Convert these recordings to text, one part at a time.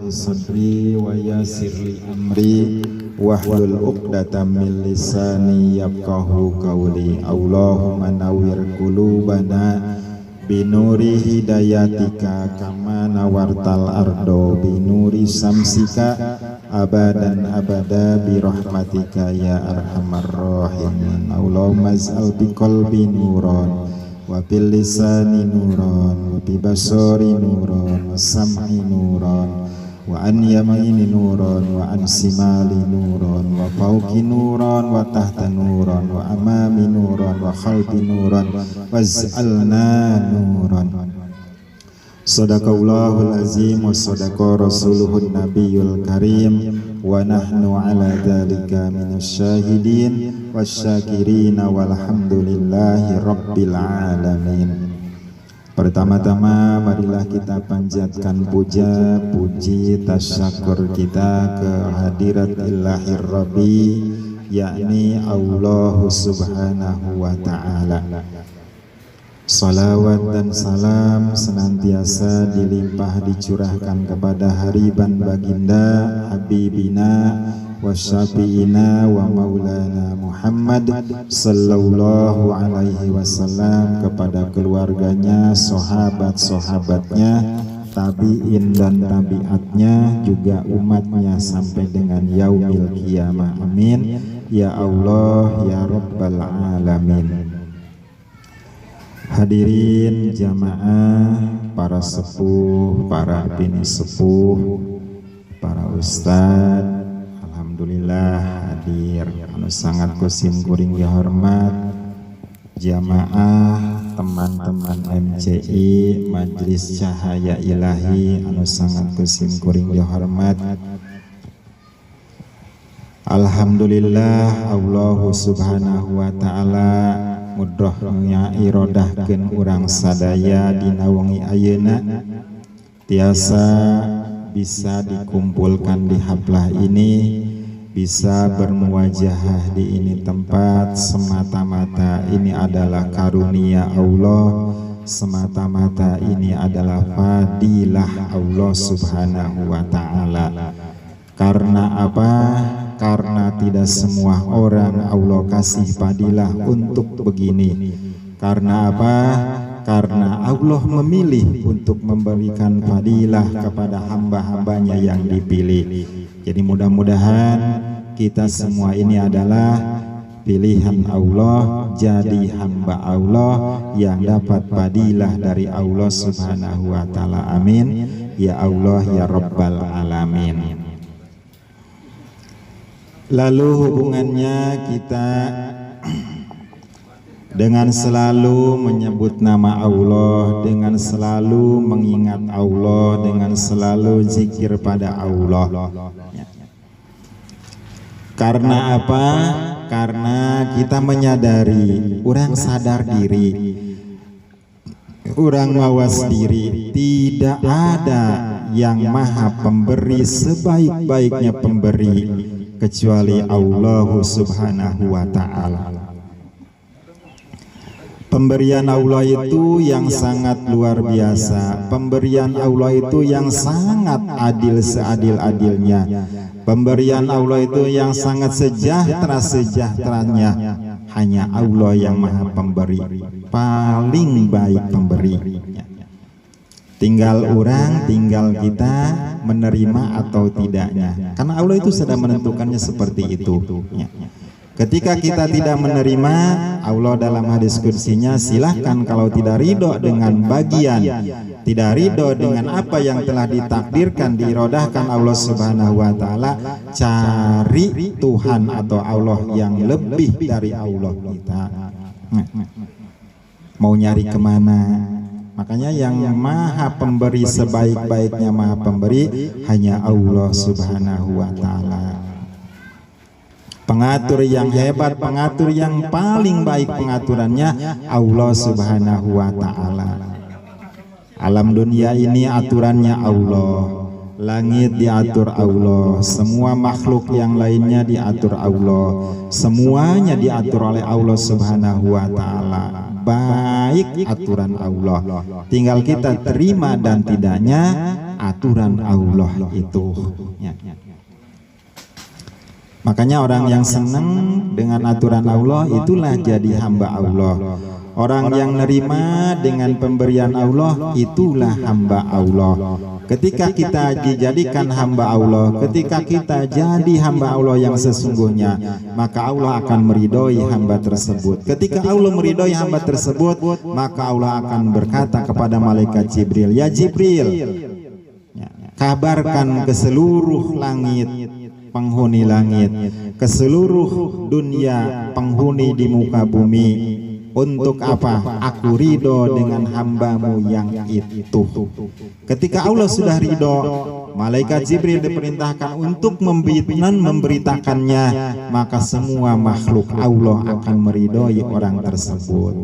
li sadri wa yassir li amri wahlul 'uqdatam min lisani yafqahu qawli. Allahumma nawwir qulubana binuri hidayatika kama nawartal ardo binuri samsika abadan abada birahmatika ya arhamar rahimin. Allahumma ij'al bi qalbi nuran wa bil lisani nuran wa bi basari nuran wa sam'i nuran wa an yamini nuran wa an simali nuran wa fawqi nuran wa tahta nuran wa amami nuran wa khalfi nuran waj'alna nuran. Sadaqallahul azim wa sadaqa rasuluhun nabiyul karim wa nahnu ala dzalika minasyahidin wasyakirin walhamdulillahi rabbil alamin. Pertama-tama marilah kita panjatkan puja, puji, tasyakur kita ke hadirat ilahir Rabbi, yakni Allah subhanahu wa ta'ala. Salawat dan salam senantiasa dilimpah dicurahkan kepada hariban baginda Habibina wa syafi'ina wa maulana Muhammad sallallahu alaihi wasallam, kepada keluarganya, sahabat-sahabatnya, tabi'in dan tabi'atnya, juga umatnya sampai dengan yaumil qiyamah. Amin ya Allah ya rabbal alamin. Hadirin jamaah, para sepuh, para bini sepuh, para ustadz, alhamdulillah hadir anu sangat kusim kuring dihormat, jamaah teman-teman MCI Majelis Cahaya Ilahi anu sangat kusim kuring dihormat. Alhamdulillah Allah subhanahu wa ta'ala mudrohnya irodahkeun urang sadaya dina wengi ayeuna tiasa bisa dikumpulkan di haflah ini, bisa bermuwajahah di ini tempat, semata-mata ini adalah karunia Allah, semata-mata ini adalah fadilah Allah subhanahu wa ta'ala. Karena apa? Karena tidak semua orang Allah kasih fadilah untuk begini. Karena apa? Karena Allah memilih untuk memberikan fadilah kepada hamba-hambanya yang dipilih. Jadi mudah-mudahan kita semua ini adalah pilihan Allah, jadi hamba Allah yang dapat fadilah dari Allah subhanahu wa ta'ala. Amin ya Allah ya rabbal alamin. Lalu hubungannya kita dengan selalu menyebut nama Allah, dengan selalu mengingat Allah, dengan selalu zikir pada Allah. Karena apa? Karena kita menyadari, orang sadar diri, orang mawas diri, tidak ada yang maha pemberi sebaik-baiknya pemberi kecuali Allah subhanahu wa ta'ala. Pemberian Allah itu yang sangat luar biasa. Pemberian Allah itu yang sangat adil seadil-adilnya. Pemberian Allah itu yang sangat sejahtera-sejahteranya. Hanya Allah yang maha pemberi, paling baik pemberi. Tinggal kita menerima atau tidaknya. Karena Allah itu sudah menentukannya seperti itu. Ketika kita tidak menerima, Allah dalam hadis qudsinya, silahkan kalau tidak ridho dengan bagian, tidak ridho dengan apa yang telah ditakdirkan, diirodahkan Allah subhanahu wa ta'ala, cari Tuhan atau Allah yang lebih dari Allah kita. Mau nyari kemana? Makanya yang maha pemberi sebaik-baiknya maha pemberi hanya Allah subhanahu wa ta'ala. Pengatur yang hebat, pengatur yang paling baik pengaturannya Allah subhanahu wa ta'ala. Alam dunia ini aturannya Allah, langit diatur Allah, semua makhluk yang lainnya diatur Allah, semuanya diatur oleh Allah subhanahu wa ta'ala. Baik aturan Allah, tinggal kita terima dan tidaknya aturan Allah itu. Makanya orang yang senang dengan aturan Allah itulah jadi hamba Allah. Orang yang nerima dengan pemberian Allah itulah hamba Allah. Ketika kita dijadikan hamba Allah, ketika kita jadi hamba Allah yang sesungguhnya, maka Allah akan meridhoi hamba tersebut. Ketika Allah meridhoi hamba tersebut, maka Allah akan berkata kepada malaikat Jibril, "Ya Jibril, kabarkan ke seluruh langit, penghuni langit, ke seluruh dunia penghuni di muka bumi, untuk apa? Aku ridho dengan hambamu yang itu." Ketika Allah sudah ridho, malaikat Jibril diperintahkan untuk memberitakannya, maka semua makhluk Allah akan meridhoi orang tersebut.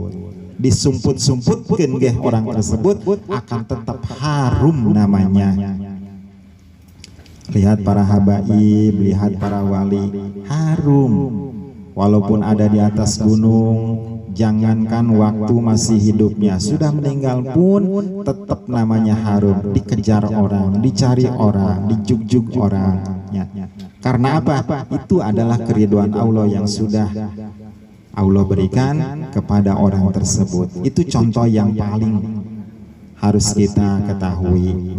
Disumput-sumputkan geh orang tersebut akan tetap harum namanya. Lihat para habaib, lihat para wali, harum. Walaupun ada di atas gunung, jangankan waktu masih hidupnya, sudah meninggal pun tetap namanya harum, dikejar orang, dicari orang, dijuk-juk orang. Karena apa? Itu adalah keridhaan Allah yang sudah Allah berikan kepada orang tersebut. Itu contoh yang paling harus kita ketahui.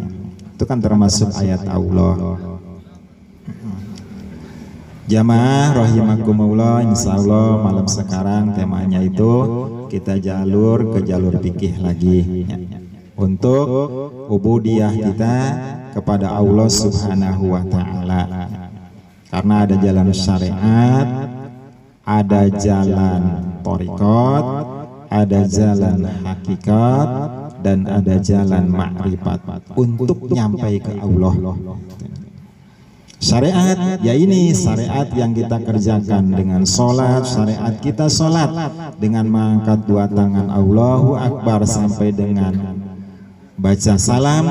Itu kan termasuk ayat Allah. Jamaah rahimakumullah, insyaallah malam sekarang temanya itu kita jalur ke jalur fikih lagi untuk ubudiyah kita kepada Allah Subhanahu wa taala. Karena ada jalan syariat, ada jalan thariqat, ada jalan hakikat, dan ada jalan makrifat untuk nyampai ke Allah. Syariat, ya ini syariat yang kita kerjakan dengan sholat. Syariat kita sholat dengan mengangkat dua tangan Allahu Akbar sampai dengan baca salam.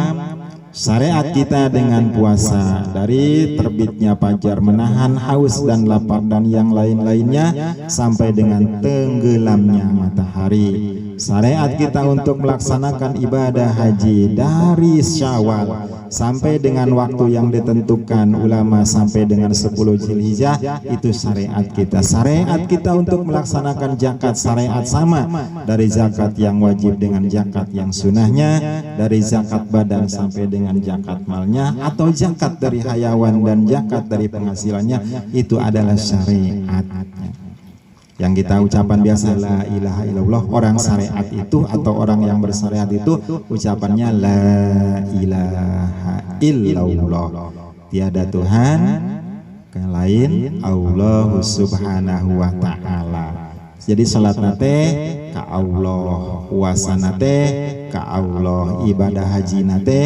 Syariat kita dengan puasa dari terbitnya fajar, menahan haus dan lapar dan yang lain-lainnya sampai dengan tenggelamnya matahari. Syariat kita untuk melaksanakan ibadah haji dari Syawal sampai dengan waktu yang ditentukan ulama sampai dengan 10 Zulhijjah, itu syariat kita. Syariat kita untuk melaksanakan zakat, syariat sama dari zakat yang wajib dengan zakat yang sunahnya, dari zakat badan sampai dengan zakat malnya, atau zakat dari hayawan dan zakat dari penghasilannya, itu adalah syariatnya. Yang kita ucapan biasa la ilaha illallah, orang syariat itu atau orang yang bersyariat itu ucapannya la ilaha illallah, tiada Tuhan lain Allah Subhanahu wa ta'ala. Jadi salat nate ka Allah, puasa nate ka Allah, ibadah haji nate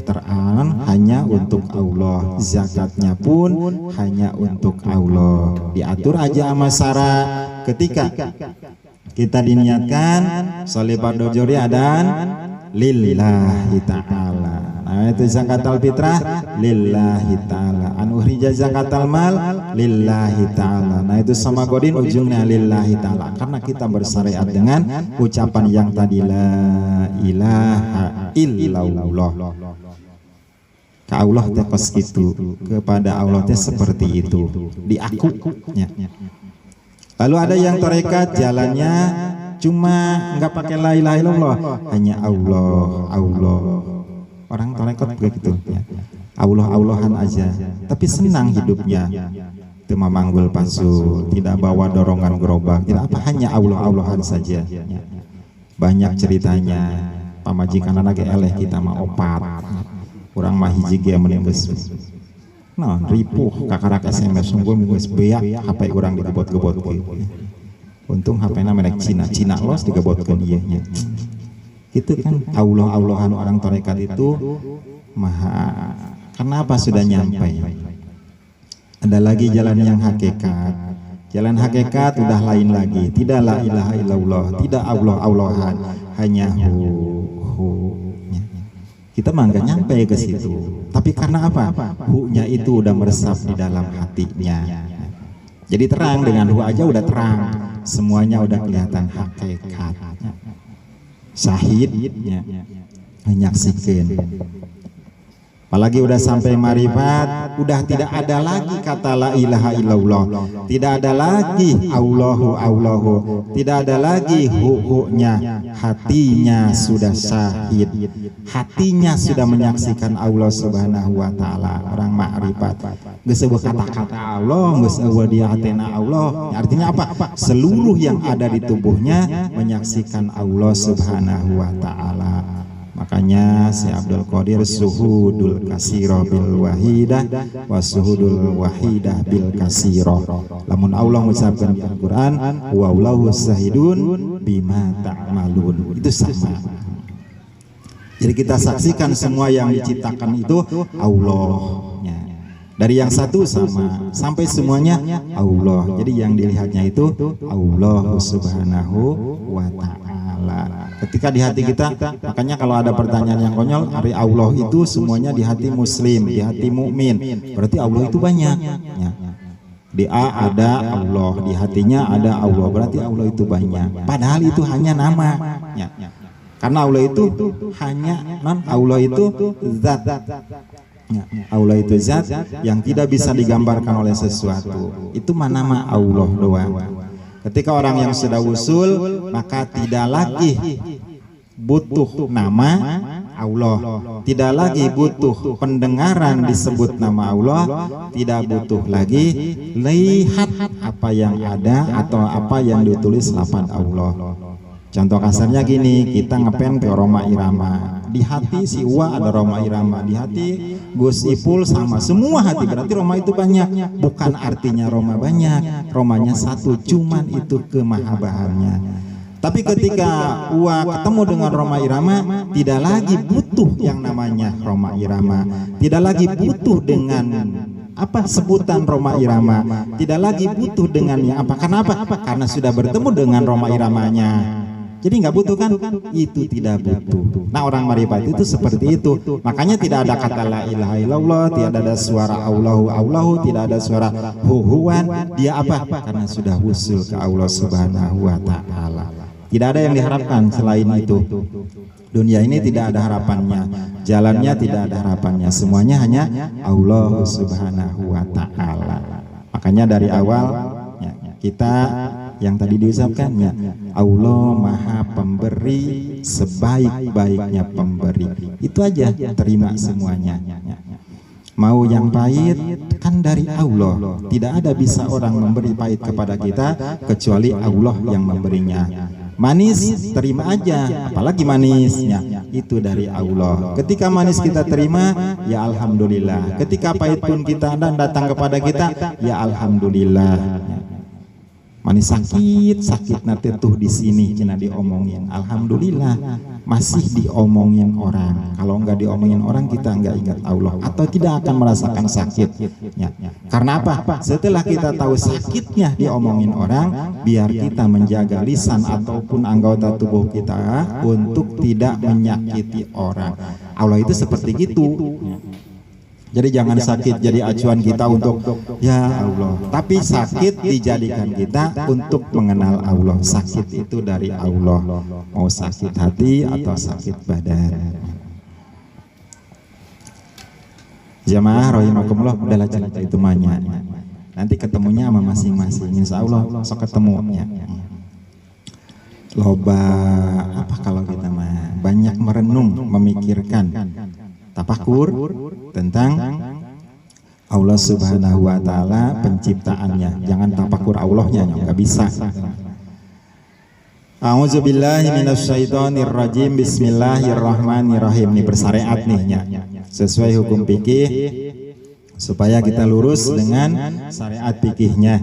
terang hanya untuk Allah, zakatnya pun hanya untuk Allah. Diatur aja sama syarat. Ketika kita diniatkan sholih fardhu zuhri dan lillahi ta'ala. Nah itu zakatul fitrah lillahi ta'ala. An ukhrija zakatul mal lillahi ta'ala. Nah itu sama godin ujungnya lillahi ta'ala. Karena kita bersyariat dengan ucapan yang tadi la ilaha illallah. Ke Allah teh kos gitu, kepada Allah teh seperti itu, diakunya. Lalu ada yang tarekat jalannya cuma nggak pakai la ilaha illallah, hanya Allah, Allah. Orang tarekat begitu, ya. Allah-Allahan aja, tapi senang hidupnya. Itu memanggul pasul, tidak bawa dorongan gerobak, tidak apa, hanya Allah-Allahan saja. Banyak ceritanya, pamajikan anak eleh kita mah opat. Orang mah hiji ge meningges. Nah, ripuh kakarak SMS sungguh geus beak HP urang digebot-gebotkeun. Untung HP-na merek Cina, Cina los digebotkeun ieu nya. Gitu kan Allah-Allahan orang tarekat itu maha. Kenapa sudah nyampai? Ada lagi jalan yang hakikat. Jalan hakikat udah lain lagi. Tidak la ilaha illallah, tidak Allah-Allahan, hanya hu. Kita mah nggak nyampe ke situ, tapi karena apa? Hu-nya itu udah meresap di dalam hatinya. Jadi terang, dengan hu aja udah terang, semuanya udah kelihatan hakikat. Syahidnya menyaksikan. Apalagi udah sampai marifat, udah tidak ada lagi kata la ilaha illallah, tidak ada lagi Allahu, tidak ada lagi hu-nya, hatinya sudah syahid, hatinya sudah menyaksikan Allah Subhanahu wa taala. Orang makrifat geus eueuh kata-kata Allah, geus eueuh di hatena Allah. Artinya apa? Seluruh yang ada di tubuhnya menyaksikan Allah Subhanahu wa taala. Makanya si Abdul Qadir suhudul kasiro bil wahidah wa suhudul wahidah bil kasiro. Lamun Allah mengucapkan di Al-Quran wallahu sahidun bima ta'malun, itu sama. Jadi kita saksikan semua yang diciptakan itu Allahnya. Dari yang satu sama sampai semuanya Allah. Jadi yang dilihatnya itu Allah Subhanahu wa ta'ala. Ketika di hati kita, makanya kalau ada pertanyaan yang konyol, hari Allah itu semuanya di hati muslim, di hati mukmin. Berarti Allah itu banyak. Ya. Di A ada Allah, di hatinya ada Allah, berarti Allah itu banyak. Padahal itu hanya nama. Ya. Karena Allah itu hanya Allah itu zat. Ya. Allah itu zat yang tidak bisa digambarkan oleh sesuatu. Itu nama Allah doang. Ketika orang yang sudah usul, maka tidak lagi butuh nama Allah, tidak lagi butuh pendengaran disebut nama Allah, tidak butuh lagi lihat apa yang ada atau apa yang ditulis lafaz Allah. Contoh kasarnya gini, kita ngepen ke Roma Irama, di hati si Uwa ada Roma Irama, di hati Gus Ipul sama, semua hati, berarti Roma itu banyak. Bukan artinya Roma banyak, Romanya satu, cuman itu kemahabahannya. Tapi ketika Uwa ketemu dengan Roma Irama, tidak lagi butuh yang namanya Roma Irama, tidak lagi butuh dengan apa sebutan Roma Irama, tidak lagi butuh dengan yang apa. Kenapa? Karena sudah bertemu dengan Roma Iramanya. Jadi nggak butuh kan? Itu tidak butuh. Nah orang marifat itu seperti itu. Makanya tidak ada kata la ilaha illallah, tidak ada suara Allahu, tidak ada suara huhuan. Dia apa? Karena sudah usul ke Allah Subhanahu wa ta'ala. Tidak ada yang diharapkan selain itu. Dunia ini tidak ada harapannya, jalannya tidak ada harapannya, semuanya hanya Allah Subhanahu wa ta'ala. Makanya dari awal ya, kita yang tadi diucapkannya, Allah Maha Pemberi sebaik-baiknya pemberi. Itu aja, terima semuanya. Mau yang pahit kan dari Allah. Tidak ada bisa orang memberi pahit kepada kita kecuali Allah yang memberinya. Manis terima aja, apalagi manisnya itu dari Allah. Ketika manis kita terima, ya alhamdulillah. Ketika pahit pun kita datang kepada kita, ya alhamdulillah. Manis sakit nanti tuh di sini cina diomongin, alhamdulillah masih diomongin orang. Kalau nggak diomongin orang kita nggak ingat Allah atau tidak akan merasakan sakit. Ya. Karena apa? Setelah kita tahu sakitnya diomongin orang, biar kita menjaga lisan ataupun anggota tubuh kita untuk tidak menyakiti orang. Allah itu seperti gitu. Jadi jangan sakit jadi acuan kita untuk ya Allah, tapi sakit dijadikan kita untuk mengenal Allah. Sakit itu dari Allah, mau sakit hati atau sakit badan. Jamaah rahimakumullah, udahlah cerita itu banyak. Nanti ketemunya sama masing-masing, insya Allah sok ketemunya. Loba apa kalau kita mah banyak merenung, memikirkan, tafakur tentang Allah Subhanahu wa ta'ala penciptaannya. Jangan tafakur Allahnya, nggak bisa. A'udzubillahi minasyaitonir rajim. Bismillahirrahmanirrahim. Ini bersyariat nih ya. Sesuai hukum fikih supaya kita lurus dengan syariat fikihnya.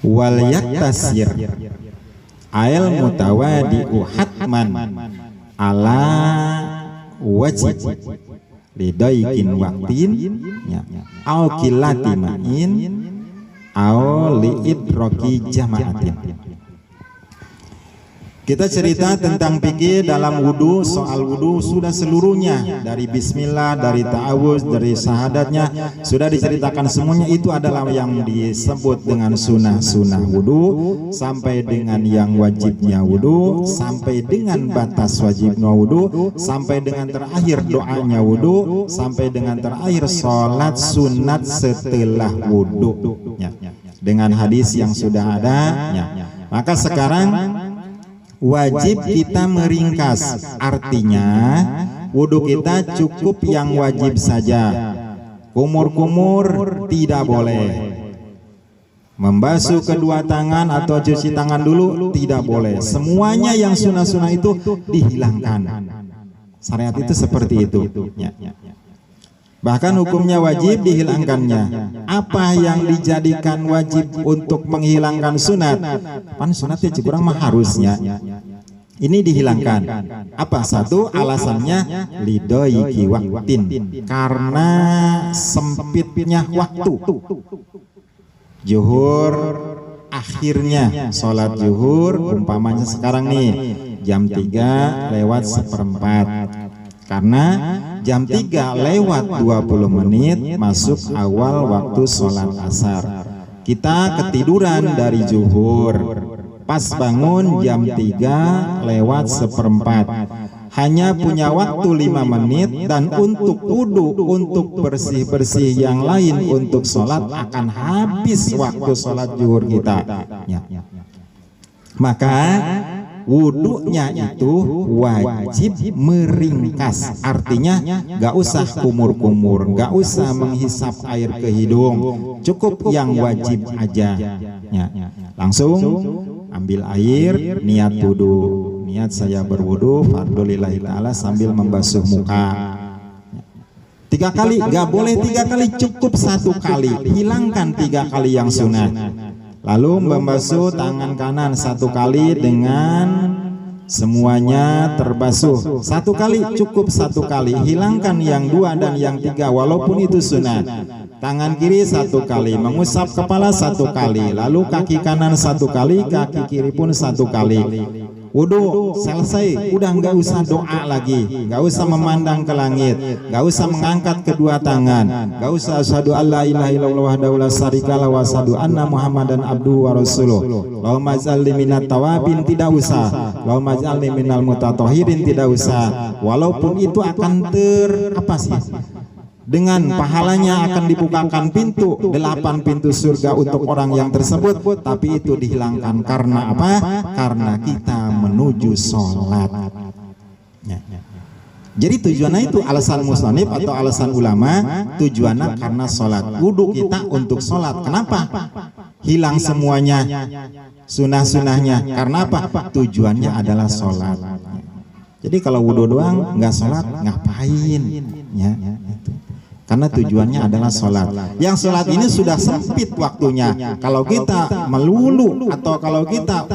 Wal yaktasir ail mutawadi'u hatman ala wajib lidaikin waktin ya au kilati ma'in au liidroki jama'atin. Kita cerita tentang fikih dalam wudhu, soal wudhu sudah seluruhnya, dari bismillah, dari ta'awuz, dari syahadatnya sudah diceritakan semuanya. Itu adalah yang disebut dengan sunnah-sunnah wudhu, sampai dengan yang wajibnya wudhu, sampai dengan batas wajibnya wudhu, sampai dengan terakhir doanya wudhu, sampai dengan terakhir sholat sunat setelah wudhu dengan hadis yang sudah ada. Maka sekarang wajib kita meringkas, artinya wudhu kita cukup yang wajib saja. Kumur-kumur tidak boleh, membasuh kedua tangan atau cuci tangan dulu tidak boleh. Semuanya yang sunnah-sunnah itu dihilangkan. Syariat itu seperti itu. Bahkan hukumnya wajib dihilangkannya. Apa yang dijadikan wajib untuk menghilangkan sunat? Pan sunatnya kurang mah harusnya. Ini dihilangkan. Apa? Satu, alasannya lidoiki waktin, karena sempitnya waktu. Zuhur akhirnya sholat zuhur umpamanya sekarang nih jam 3:04, karena jam 3:20 masuk awal waktu sholat asar. Kita ketiduran dari zuhur, pas bangun jam 3:04, hanya punya waktu 5 menit, dan untuk wudhu, untuk bersih-bersih yang lain, untuk sholat akan habis waktu sholat zuhur kita. Maka wudhunya itu wajib meringkas, artinya gak usah kumur-kumur, gak usah menghisap air ke hidung, cukup yang wajib aja. Langsung ambil air, niat wudhu, niat saya berwudhu fardhulillahi ta'ala sambil membasuh muka 3 kali, gak boleh 3 kali, cukup 1 kali, hilangkan 3 kali yang sunnah. Lalu membasuh tangan kanan 1 kali dengan semuanya terbasuh 1 kali, cukup 1 kali, hilangkan yang 2 dan yang 3 walaupun itu sunnah. Tangan kiri 1 kali, mengusap kepala 1 kali, lalu kaki kanan 1 kali, kaki kiri pun 1 kali. Wudhu selesai, udah nggak usah doa lagi, nggak usah memandang ke langit, nggak usah mengangkat kedua tangan, nggak usah asyhadu alla ilaha illallah wahdahu la syarikalah wa asyhadu anna muhammadan abduhu wa rasuluh. Allahumma ij'alni minat tawabin, tidak usah. Allahumma ij'alni minal mutatahhirin, tidak usah. Walaupun itu akan dengan pahalanya akan dibukakan pintu 8 pintu surga untuk orang yang tersebut, tapi itu dihilangkan karena apa? Karena kita menuju sholat. Jadi tujuannya itu, alasan musannif atau alasan ulama, tujuannya karena sholat. Wudhu kita untuk sholat. Kenapa? Hilang semuanya sunnah-sunnahnya. Karena apa? Tujuannya adalah sholat. Jadi kalau wudhu doang nggak sholat, ngapain? Karena tujuannya adalah sholat. Yang sholat ini sudah sempit waktunya. Kalau kita melulu atau kalau kita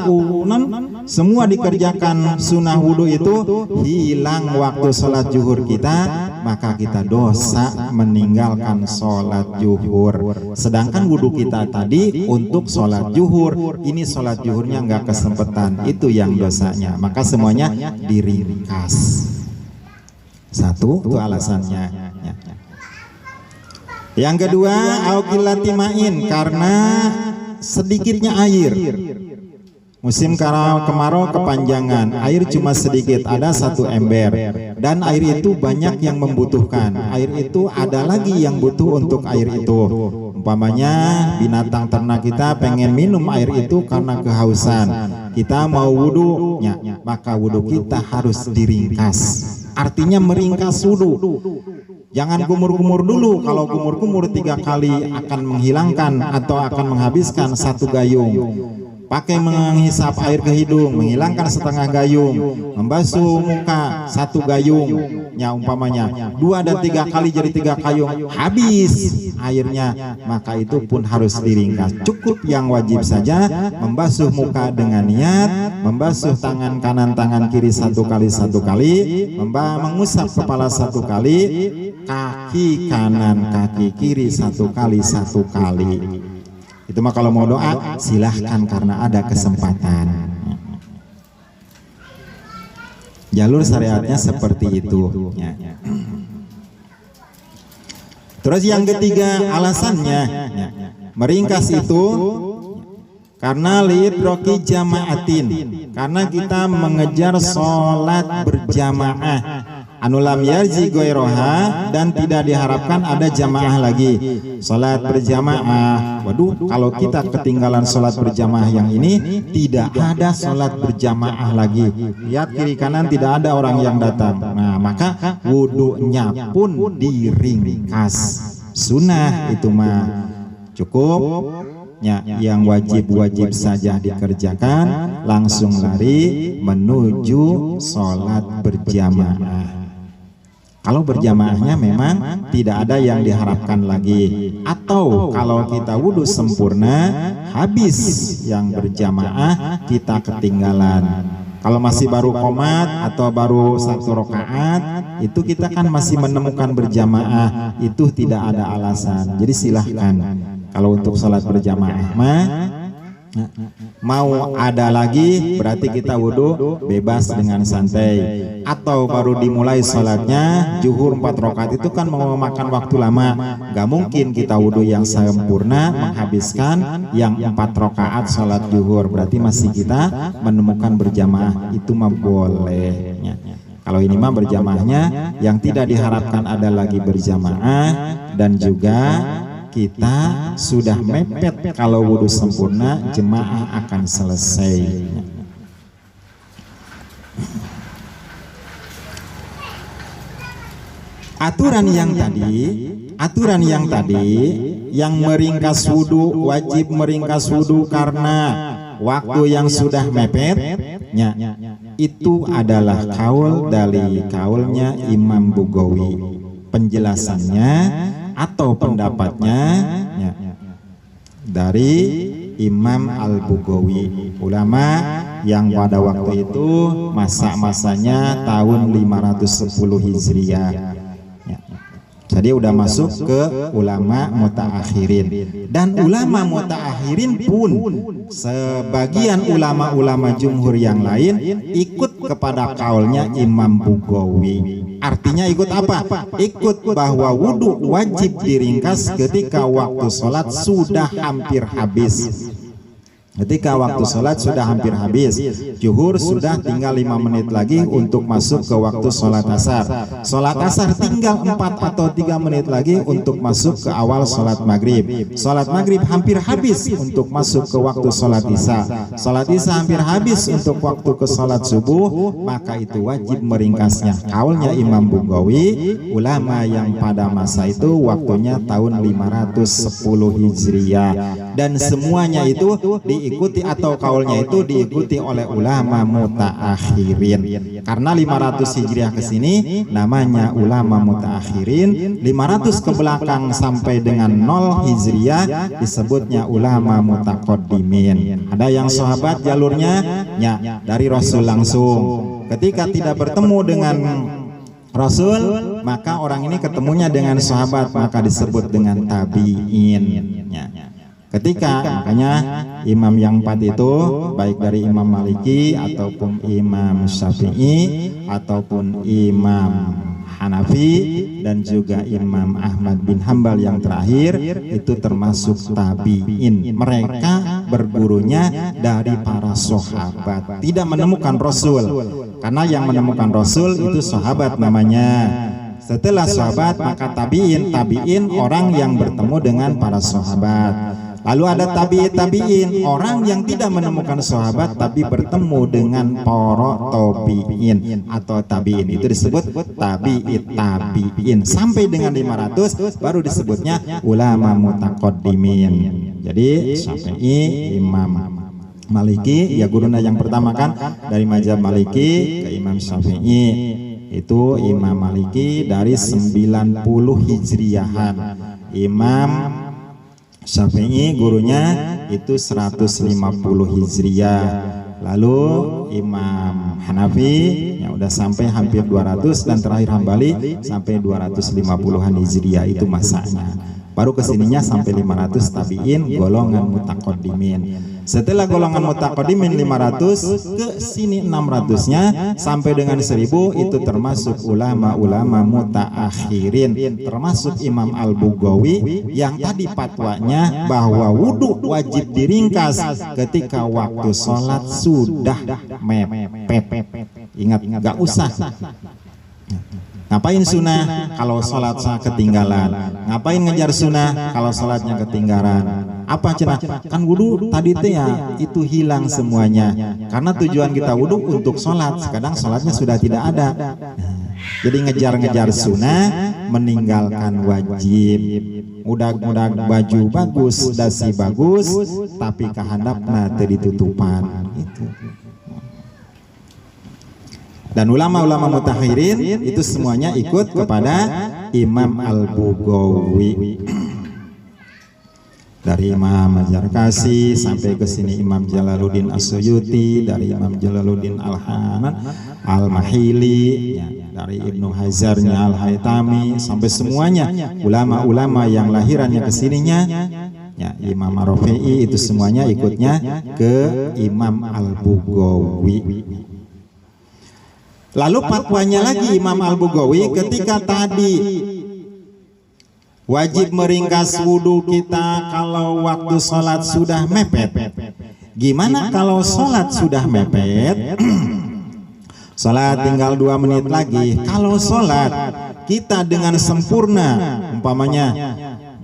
semua dikerjakan sunnah wudhu itu, hilang waktu sholat zuhur kita, maka kita dosa meninggalkan sholat zuhur. Sedangkan wudhu kita tadi untuk sholat zuhur, ini sholat zuhurnya nggak kesempatan, itu yang dosanya. Maka semuanya diringkas. 1, itu alasannya. Yang kedua, auqillati ma'in, karena sedikitnya air. Musim kemarau kepanjangan, air cuma sedikit, ada 1 ember, dan air itu banyak yang membutuhkan. Air itu ada lagi yang butuh untuk air itu. Umpamanya binatang ternak kita pengen minum air itu karena kehausan, kita mau wudhu, maka wudhu kita harus diringkas. Artinya meringkas wudhu. Jangan kumur-kumur dulu. Kalau kumur-kumur 3 kali akan menghilangkan atau akan menghabiskan 1 gayung. Pakai menghisap air ke hidung, menghilangkan 1/2 gayung. Membasuh muka 1 gayung, umpamanya 2 dan 3 kali jadi 3 gayung, habis airnya. Maka itu pun harus diringkas. Cukup yang wajib saja, membasuh muka dengan niat, membasuh tangan kanan tangan kiri 1 kali 1 kali, mengusap kepala 1 kali, kaki kanan kaki kiri 1 kali 1 kali. Itu mah kalau mau doa silahkan karena ada kesempatan. Jalur syariatnya seperti itu ya. Terus yang ketiga alasannya ya, meringkas itu karena lidroki jamaatin, karena kita mengejar sholat berjamaah anulam yarji goiroha, dan tidak diharapkan ada jamaah lagi. Sholat berjamaah, waduh, kalau kita ketinggalan sholat berjamaah yang ini, tidak ada sholat berjamaah lagi. Lihat kiri kanan tidak ada orang yang datang. Nah, maka wudunya pun diringkas. Sunnah itu mah cukup ya, yang wajib-wajib saja dikerjakan, langsung lari menuju sholat berjamaah. Kalau berjamaahnya memang tidak ada yang diharapkan lagi, atau kalau kita wudhu sempurna habis yang berjamaah kita ketinggalan. Kalau masih baru qomat atau baru 1 rakaat, itu kita kan masih menemukan berjamaah, itu tidak ada alasan. Jadi silahkan. Kalau untuk sholat berjamaah mah mau ada lagi berarti kita wudhu bebas dengan santai. Atau baru dimulai sholatnya zuhur 4 rakaat, itu kan mau memakan waktu lama, gak mungkin kita wudhu yang sempurna menghabiskan yang 4 rakaat sholat zuhur, berarti masih kita menemukan berjamaah, itu mah boleh ya. Kalau ini mah berjamaahnya yang tidak diharapkan ada lagi berjamaah, dan juga kita sudah mepet kalau wudhu sempurna jemaah akan selesai. Aturan yang tadi yang meringkas wudhu, wajib meringkas wudhu karena waktu yang sudah mepet ya, itu adalah kaul dari kaulnya Imam Bugawi. Penjelasannya atau pendapatnya ya, dari Imam Al-Bugawi, ulama yang pada waktu itu masa-masanya tahun 510 Hijriah ya. Jadi udah masuk ke ulama mutaakhirin, dan ulama mutaakhirin pun sebagian ulama-ulama jumhur yang lain ikut kepada kaulnya Imam Bugawi. Artinya ikut apa? Ikut bahwa wudhu wajib diringkas ketika waktu sholat sudah hampir habis. Ketika waktu sholat sudah hampir habis, zuhur sudah tinggal 5 menit lagi untuk masuk ke waktu sholat asar. Sholat asar tinggal 4 atau 3 menit lagi untuk masuk ke awal sholat maghrib. Sholat maghrib hampir habis untuk masuk ke waktu sholat isya. Sholat isya hampir habis untuk waktu ke sholat subuh, maka itu wajib meringkasnya. Kaulnya Imam Bugawi, ulama yang pada masa itu waktunya tahun 510 Hijriah, dan semuanya itu diikuti atau kaulnya itu diikuti oleh ulama mutaakhirin. Karena 500 Hijriah ke sini namanya ulama mutaakhirin, 500 ke belakang sampai dengan 0 Hijriah disebutnya ulama mutaqaddimin. Ada yang sahabat jalurnya ya dari Rasul langsung. Ketika tidak bertemu dengan Rasul, maka orang ini ketemunya dengan sahabat, maka disebut dengan tabi'in ya. Ketika makanya imam yang 4 itu baik dari Imam Maliki ataupun Imam Syafi'i ataupun Imam Hanafi dan juga Imam Ahmad bin Hambal yang terakhir itu termasuk tabi'in. Mereka bergurunya dari para sahabat, tidak menemukan Rasul, karena yang menemukan Rasul itu sahabat namanya. Setelah sahabat maka tabi'in orang yang bertemu dengan para sahabat. Lalu ada tabi'in, orang yang tidak menemukan sahabat tapi bertemu dengan para tabi'in atau tabi'in, itu disebut tabi'in sampai dengan 500 baru disebutnya ulama mutaqaddimin. Jadi Syafi'i, Imam Maliki ya gurunya yang pertama kan dari mazhab Maliki ke Imam Syafi'i, itu Imam Maliki dari 90 Hijriahan, Imam Syafi'i gurunya itu 150 Hijriah. Lalu Imam Hanafi yang udah sampai hampir 200, dan terakhir Hambali sampai 250-an Hijriah, itu masanya. Baru kesininya sampai 500 tabiin golongan mutaqaddimin. Setelah golongan mutaqaddimin 500 ke sini 600-nya sampai dengan 1000 itu termasuk ulama-ulama mutaakhirin, termasuk Imam Al-Bughawi yang tadi fatwanya bahwa wudu wajib diringkas ketika waktu sholat sudah mepet. Ingat, nggak usah. Ngapain sunnah kalau sholat ketinggalan? Ngapain ngejar sunnah kalau sholatnya ketinggalan? Apa cenah? Kan wudhu tadi teh ya itu hilang semuanya. Karena tujuan kita wudhu untuk sholat. Kadang sholatnya sudah tidak ada. Jadi ngejar-ngejar sunnah, meninggalkan wajib. Mudah-mudah baju bagus, dasi bagus, tapi kahandapna teu ditutupan. Itu. Dan ulama-ulama mutakhirin itu semuanya ikut kepada Imam Al-Bughawi. Dari Imam Zarkasi sampai ke sini Imam Jalaluddin As-Suyuti, dari Imam Jalaluddin Al-Hanan Al-Mahili, ya, dari Ibnu Hazarnya Al-Haytami, sampai semuanya ulama-ulama yang lahirannya ke sininya, ya, Imam Ar-Rafi'i itu semuanya ikutnya ke Imam Al-Bughawi. Lalu fatwanya lagi Imam Al-Bughawi ketika tadi wajib meringkas wudhu kita kalau waktu sholat sudah mepet. Gimana kalau sholat sudah mepet? Sholat tinggal 2 menit lagi. Kalau sholat kita dengan sempurna, umpamanya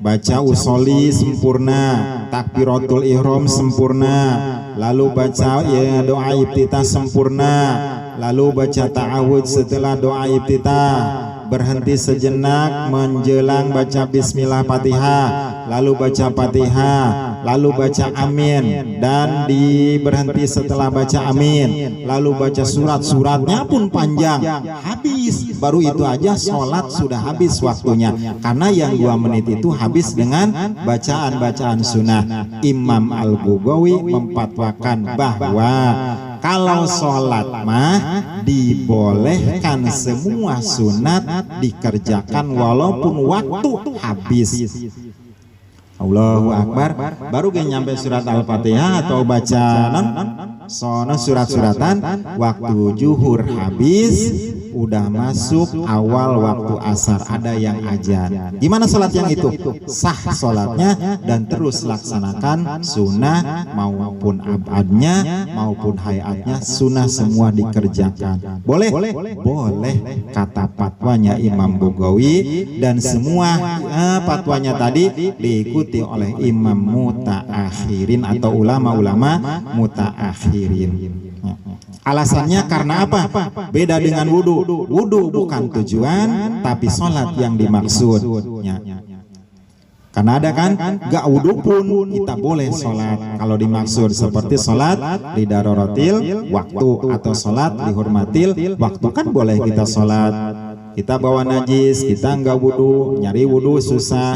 baca usolli sempurna, takbiratul ihram sempurna, lalu baca ya, doa iftitah sempurna, lalu baca ta'awudz setelah doa iftitah, berhenti sejenak menjelang baca bismillah Fatihah, lalu baca Fatihah, lalu baca amin, dan berhenti setelah baca amin, lalu baca suratnya pun panjang, habis. Baru itu aja sholat sudah habis waktunya, karena yang 2 menit itu habis dengan bacaan-bacaan sunnah. Imam Al-Bughawi memfatwakan bahwa kalau sholat mah dibolehkan semua sunat dikerjakan walaupun waktu habis. Allahu Akbar. Baru ge nyampe surat Al-Fatihah atau baca surat-suratan, waktu zuhur habis, udah masuk awal waktu asar, ada yang azan. Gimana sholat yang itu? Sah sholatnya dan terus laksanakan sunnah maupun abadnya maupun hayatnya, sunnah semua dikerjakan. Boleh? Boleh, kata fatwanya Imam Bughawi, dan semua fatwanya tadi diikuti oleh imam mutaakhirin atau ulama-ulama mutaakhirin. Alasannya karena apa? Beda dengan wudhu. Wudhu bukan tujuan, tapi sholat yang dimaksud. Karena ada kan, gak wudhu pun kita boleh sholat kalau dimaksud, seperti sholat di daruratil waktu atau sholat dihormatil waktu, kan boleh kita sholat. Kita bawa najis, kita enggak wudhu, nyari wudhu susah,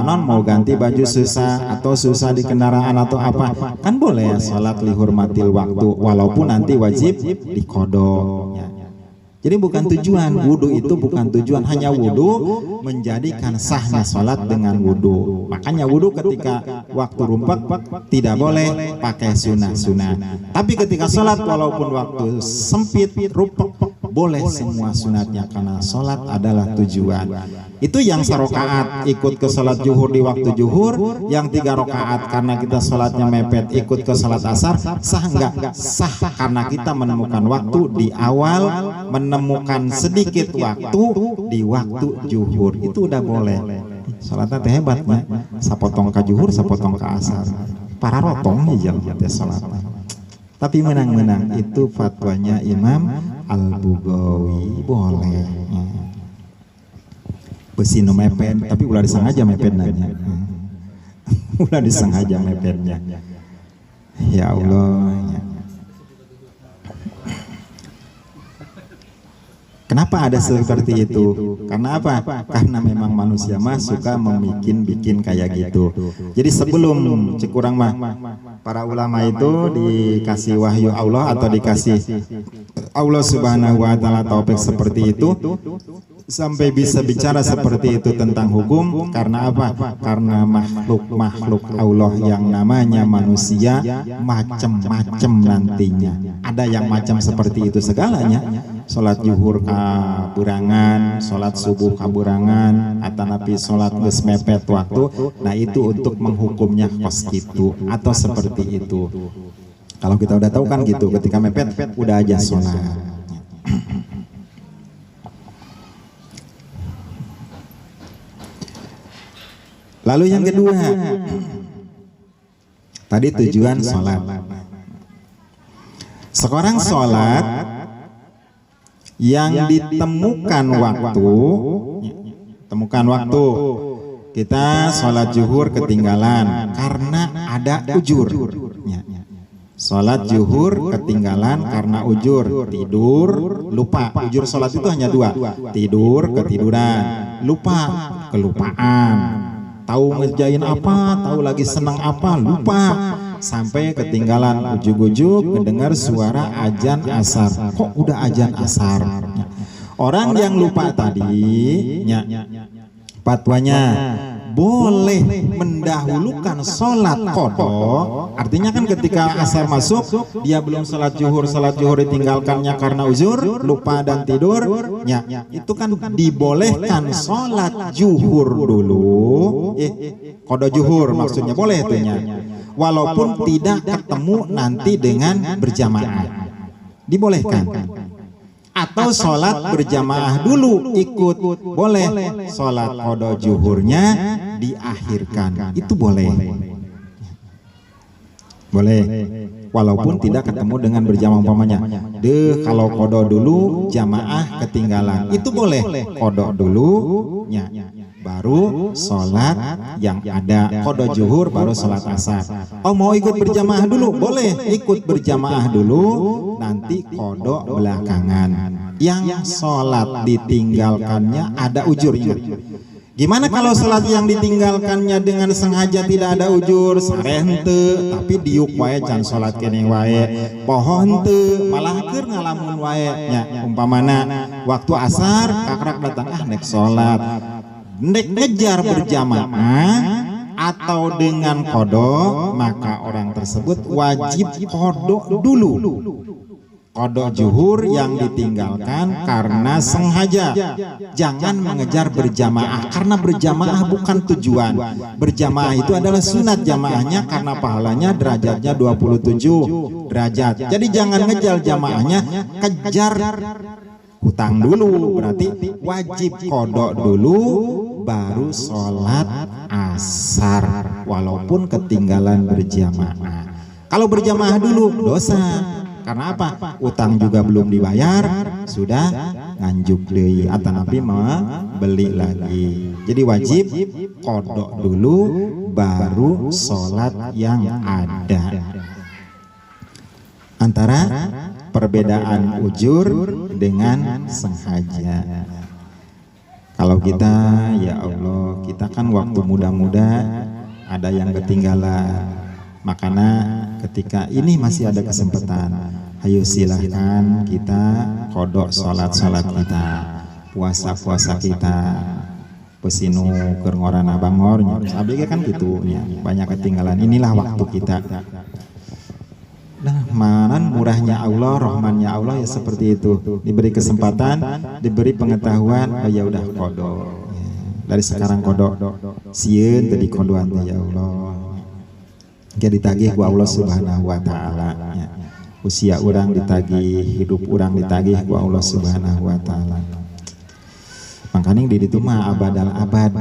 mau ganti baju susah, atau susah di kendaraan atau apa, kan boleh ya sholat lihurmatil waktu, walaupun nanti wajib dikodok. Jadi bukan tujuan, wudhu itu bukan tujuan, hanya wudhu menjadikan sahnya sholat dengan wudhu. Makanya wudhu ketika waktu rumpek tidak boleh pakai sunnah-sunnah. Tapi ketika sholat walaupun waktu sempit, rumpek, boleh semua sunatnya, karena sholat adalah tujuan. Itu yang serokaat ikut ke sholat zuhur di waktu zuhur, yang 3 rakaat karena kita sholatnya mepet ikut ke sholat asar, sah enggak? Sah, karena kita menemukan waktu di awal, menemukan sedikit waktu di waktu zuhur, itu udah boleh. Sholatnya teh hebatnya, sapotong ke zuhur, sapotong ke asar, para rotong aja teh sholat. Tapi menang-menang itu fatwanya Imam Al-Bughawi, boleh. Besi no mepet, tapi ulah disengaja mepet nanya. Ulah disengaja mepetnya. Ya Allah. Kenapa ada seperti itu? Karena apa? Karena memang manusia mah suka bikin kayak gitu. Jadi sebelum cekurang mah para ulama itu dikasih wahyu Allah atau dikasih Allah Subhanahu wa taala taufik seperti itu, sampai bisa bicara seperti itu tentang hukum. Karena apa? Karena makhluk-makhluk Allah yang namanya manusia macam-macam nantinya. Ada yang macam seperti itu segalanya. Sholat zuhur kaburangan, sholat subuh kaburangan, atau napi sholat geus mepet waktu. Nah itu untuk menghukumnya kos gitu atau seperti itu. Kalau kita udah tahu kan gitu, ketika mepet udah aja sholat. Lalu yang kedua, tadi tujuan sholat. Sekarang sholat yang ditemukan waktu, kita sholat zuhur ketinggalan karena ada ujur. Sholat zuhur ketinggalan karena ujur, tidur, lupa. Ujur sholat itu hanya dua, tidur, ketiduran, lupa, kelupaan. Tahu ngerjain apa, tahu lagi senang apa, lupa. Sampai ketinggalan ujug-ujug mendengar suara azan asar. Kok udah azan asar? Orang yang lupa tadi, fatwanya boleh mendahulukan sholat qodho. Artinya kan ketika asar masuk, dia belum sholat zuhur ditinggalkannya karena uzur, lupa dan tidur. Itu kan dibolehkan sholat zuhur dulu. Qodho zuhur maksudnya boleh tuhnya. Walaupun tidak ketemu nanti dengan berjamaah, dibolehkan. Atau sholat berjamaah dulu ikut, boleh. Sholat qodho zuhurnya diakhirkan, itu boleh. Boleh, walaupun tidak ketemu dengan berjamaah umpamanya. Kalau qodho dulu jamaah ketinggalan, itu boleh. Qodho dulu, baru sholat yang ada qodho zuhur, baru sholat asar. Oh mau ikut berjamaah dulu, boleh ikut berjamaah dulu, nanti qodho belakangan. Yang sholat ditinggalkannya ada ujur. Gimana kalau sholat yang ditinggalkannya dengan sengaja tidak ada ujur, sarente tapi diuk wae can sholat kene wae, pohon te malah keur ngalamun wae nya. Umpamana waktu asar kakrak datang nek sholat, nek ngejar berjamaah atau dengan qodho, maka orang tersebut wajib qodho dulu. Qodho zuhur yang ditinggalkan karena sengaja. Jangan mengejar berjamaah, karena berjamaah bukan tujuan. Berjamaah itu adalah sunat jamaahnya karena pahalanya derajatnya 27 derajat. Jadi jangan ngejar jamaahnya, kejar hutang dulu. Berarti wajib qodho dulu baru sholat asar walaupun ketinggalan berjamaah. Kalau berjamaah dulu dosa. Karena apa? Utang juga belum dibayar, sudah nganjuk deui atau nabi beli lagi. Jadi wajib qodho dulu baru sholat yang ada. Antara perbedaan ujur dengan sengaja. Kalau kita, ya Allah, kita kan waktu muda-muda ada yang ketinggalan. Makanya ketika ini masih ada kesempatan, ayo silahkan kita qodho sholat-sholat kita, puasa-puasa kita, pesinu keur ngorana bangor, abg kan gitu ya, banyak ketinggalan. Inilah waktu kita. Nah, manan murahnya Allah, rahmannya Allah ya seperti itu. Diberi kesempatan, diberi pengetahuan, oh ya udah qodho. Dari sekarang qodho, sieun tadi qodhoan ya Allah. Jadi ditagih ku Allah Subhanahu wa taala. Usia orang ditagih, hidup orang ditagih ku Allah Subhanahu wa taala. Makanya di ditu mah abadal abad.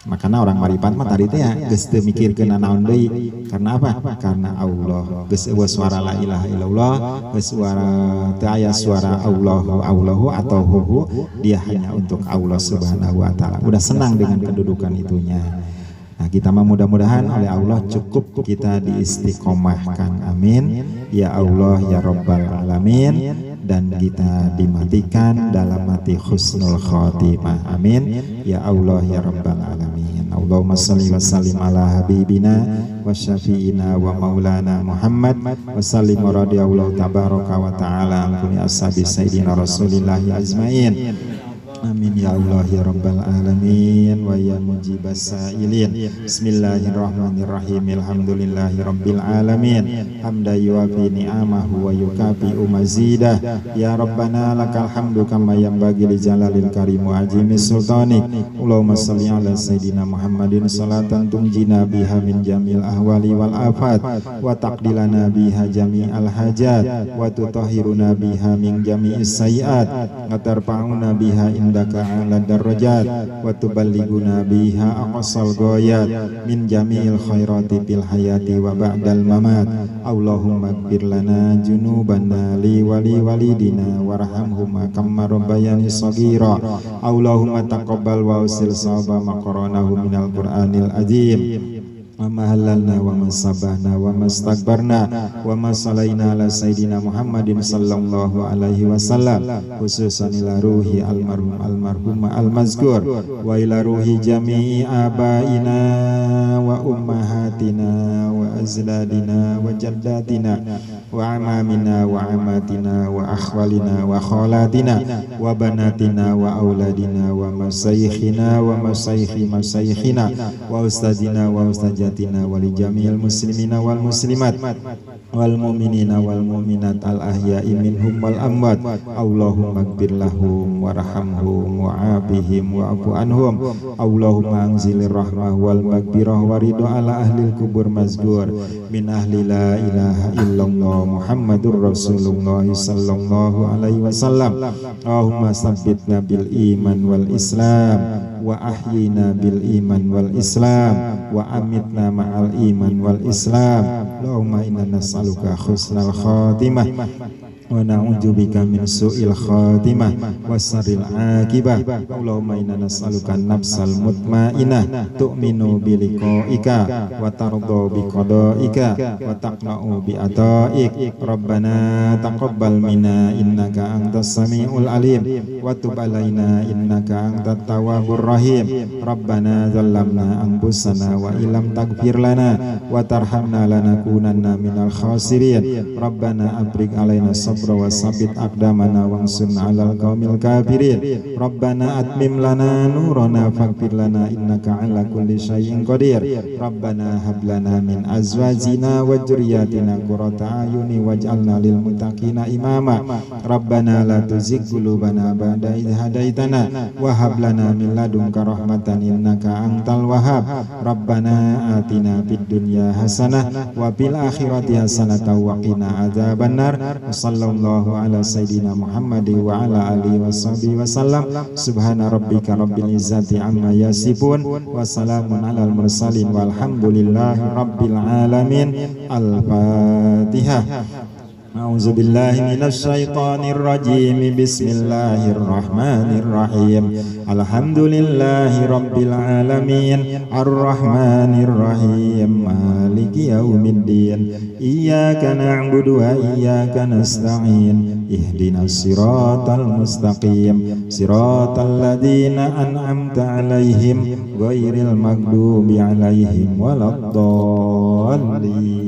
Makanya orang maripat mah tadi teh ya geus teu mikirkeun naon deui. Karena apa? Karena Allah. Geus eueuh suara la ilaha illallah, geus suara teu aya suara Allahu atau hu, dia hanya untuk Allah Subhanahu wa taala. Udah senang dengan kedudukan itunya. Nah, kita mah mudah-mudahan oleh Allah cukup kita diistiqomahkan, amin ya Allah ya Rabbal alamin, dan kita dimatikan dalam mati husnul khotimah, amin ya Allah ya Rabbal alamin. Allahumma shalli wa sallim ala habibina wa syafi'ina wa maulana Muhammad wa sallim wa radiyallahu tabaraka wa ta'ala an kulli ashabi sayyidina rasulillahi ajmain. Amin ya Allah ya Rabbal Alamin wa ya mujibas sa'ilin. Bismillahirrahmanirrahim. Alhamdulillahi Rabbil Alamin. Hamda yuafi ni'amahu wa yukafi mazidah. Ya Rabbana lakal hamdu kama yanbaghi li jalalil karim wa azimis sultanik. Allahumma salli ala Sayyidina Muhammadin salatan tunjina biha min jamil ahwali wal afat wa taqdilana biha jami'al hajat wa tutahhiruna biha min jami'is sayiat wa tarfa'una biha indaka ala darajat wa tuballighuna biha aqsal ghayat min jami'il khairati fil hayati wa ba'dal mamat. Allahumma ighfir lana junubana li wali walidina warhamhuma kama rabbayani shaghira. Allahumma taqabbal wa usil sawaba maqaranahu minal qur'anil azim wa mahallalna wa masabahna wa mastakbarna wa masalaina ala Sayyidina Muhammadin sallallahu alaihi wasallam, khususan ila ruhi almarhumah almazkur wa ila ruhi jami'i abaina wa ummahatina wa azladina wa jaddatina wa amamina wa amatina wa akhwalina wa khalatina wa banatina wa auladina wa masaykhina wa masayikhi masayikhina wa ustadina wa ustajatina wa li jami'il muslimina wal muslimat wal mu'minina wal mu'minat al ahya'i minhum wal amwat. Allahumma ighfir lahum warhamhum wa'afihim wa'fu anhum. Allahumma anzilir rahmah wal maghfirah wa ridha ala ahlil kubur mazkur min ahli la ilaha illallah Muhammadur Rasulullah sallallahu alaihi wasallam. Allahumma sabbitna bil iman wal islam wa ahyina bil iman wal islam wa amitna ma'al iman wal islam. Allahumma inna nas'aluka husnal khatimah wa na'udzubika min su'il khatimah wa sarril aqibah. Allahumma inna nas'aluka nafsal mutmainnah tu'minu bi liqa'ika wa tarda bi qada'ika wa taqna'u bi ata'ik. Rabbana taqabbal minna innaka antas samiul alim wa tub alaina innaka antat tawwabur rahim. Rabbana zallamna anfusana wa illam taghfir lana wa tarhamna lanakunanna minal khasirin. Rabbana abrik alaina wa sabit aqdamana wansurna 'alal qaumil kafirin. Rabbana atmim lana nurana faghfir lana innaka 'ala kulli syai'in qadir. Rabbana hab lana min azwajina wa dzurriyyatina qurrata a'yuni waj'alna lil muttaqina imama. Rabbana la tuzigh qulubana ba'da idh hadaitana wa hab lana min ladunka rahmatan innaka antal wahhab. Rabbana atina fid dunya hasanah wa fil akhirati hasanah wa qina adzabannar. Sallallahu ala Sayyidina Muhammad wa ala alihi wa sahbihi wa sallam. Subhana rabbika rabbil izzati amma yasifun wa salamun alal mursalin walhamdulillahi rabbil alamin. Al-Fatihah. A'udzu billahi minasy syaithanir rajim. Bismillahirrahmanirrahim. Alhamdulillahi rabbil alamin arrahmanir rahim maliki yaumiddin. Iyyaka na'budu wa iyyaka nasta'in. Ihdinas siratal mustaqim. Siratal ladzina an'amta 'alaihim ghairil maghdubi 'alaihim waladdallin.